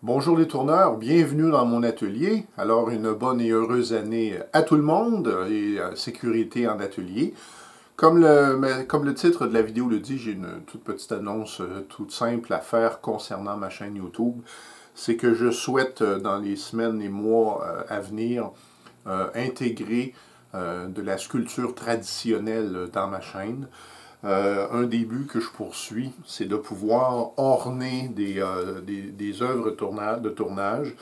Bonjour les tourneurs, bienvenue dans mon atelier. Alors une bonne et heureuse année à tout le monde et sécurité en atelier. Comme le titre de la vidéo le dit, j'ai une toute petite annonce toute simple à faire concernant ma chaîne YouTube. C'est que je souhaite dans les semaines et mois à venir intégrer de la sculpture traditionnelle dans ma chaîne. Un des buts que je poursuis, c'est de pouvoir orner des œuvres de tournage,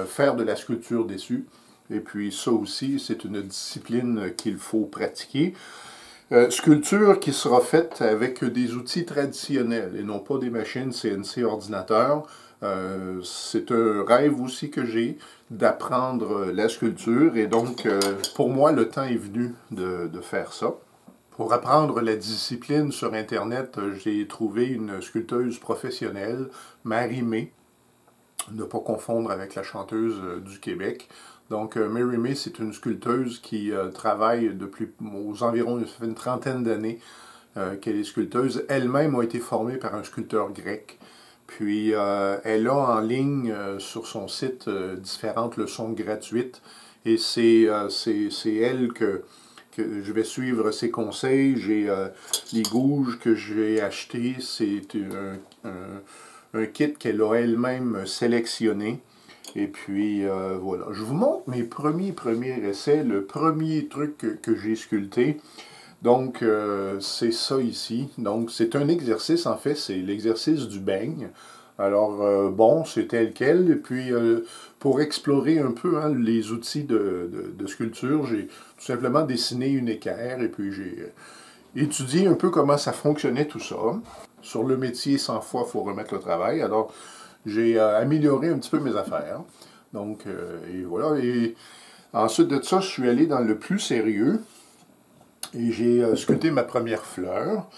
faire de la sculpture dessus. Et puis ça aussi, c'est une discipline qu'il faut pratiquer. Sculpture qui sera faite avec des outils traditionnels et non pas des machines CNC ordinateurs. C'est un rêve aussi que j'ai d'apprendre la sculpture et donc pour moi le temps est venu de faire ça. Pour apprendre la discipline sur Internet, j'ai trouvé une sculpteuse professionnelle, Marie-Mé, ne pas confondre avec la chanteuse du Québec. Donc, Marie-Mé, c'est une sculpteuse qui travaille depuis aux environs, ça fait une trentaine d'années qu'elle est sculpteuse. Elle-même a été formée par un sculpteur grec. Puis, elle a en ligne sur son site différentes leçons gratuites. Et c'est elle que je vais suivre ses conseils. J'ai les gouges que j'ai achetés. C'est un kit qu'elle a elle-même sélectionné. Et puis voilà. Je vous montre mes premiers essais. Le premier truc que j'ai sculpté. Donc c'est ça ici. Donc c'est un exercice en fait. C'est l'exercice du beigne. Alors, bon, c'est tel quel. Et puis, pour explorer un peu les outils de sculpture, j'ai tout simplement dessiné une équerre et puis j'ai étudié un peu comment ça fonctionnait tout ça. Sur le métier, 100 fois, il faut remettre le travail. Alors, j'ai amélioré un petit peu mes affaires. Donc, et voilà. Et ensuite de ça, je suis allé dans le plus sérieux et j'ai sculpté ma première fleur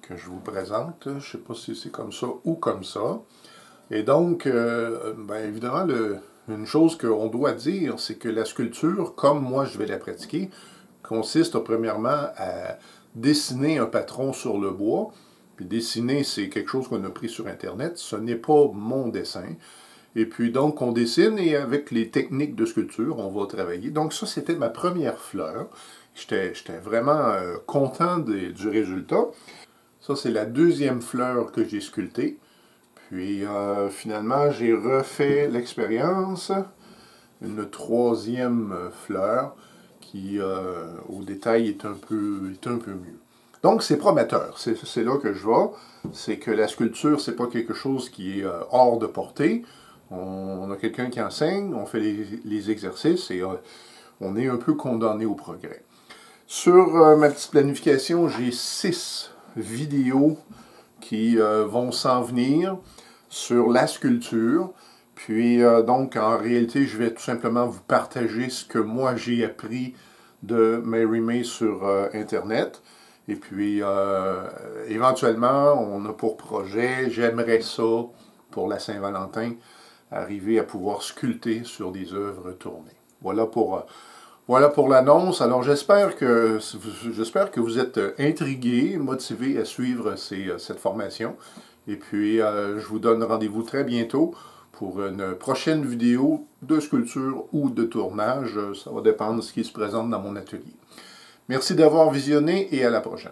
que je vous présente. Je ne sais pas si c'est comme ça ou comme ça. Et donc, ben évidemment, une chose qu'on doit dire, c'est que la sculpture, comme moi je vais la pratiquer, consiste premièrement à dessiner un patron sur le bois. Puis dessiner, c'est quelque chose qu'on a pris sur Internet. Ce n'est pas mon dessin. Et puis donc, on dessine et avec les techniques de sculpture, on va travailler. Donc ça, c'était ma première fleur. J'étais vraiment content du résultat. Ça, c'est la deuxième fleur que j'ai sculptée. Puis finalement, j'ai refait l'expérience, une troisième fleur qui, au détail, est un peu mieux. Donc, c'est prometteur. C'est là que je vais. C'est que la sculpture, c'est pas quelque chose qui est hors de portée. On a quelqu'un qui enseigne, on fait les exercices et on est un peu condamné au progrès. Sur ma petite planification, j'ai 6 vidéos qui vont s'en venir sur la sculpture. Puis donc en réalité, je vais tout simplement vous partager ce que moi j'ai appris de Marie-Mé sur Internet. Et puis éventuellement, on a pour projet, j'aimerais ça pour la Saint-Valentin, arriver à pouvoir sculpter sur des œuvres tournées. Voilà pour l'annonce. Alors j'espère que vous êtes intrigués, motivés à suivre cette formation. Et puis je vous donne rendez-vous très bientôt pour une prochaine vidéo de sculpture ou de tournage. Ça va dépendre de ce qui se présente dans mon atelier. Merci d'avoir visionné et à la prochaine.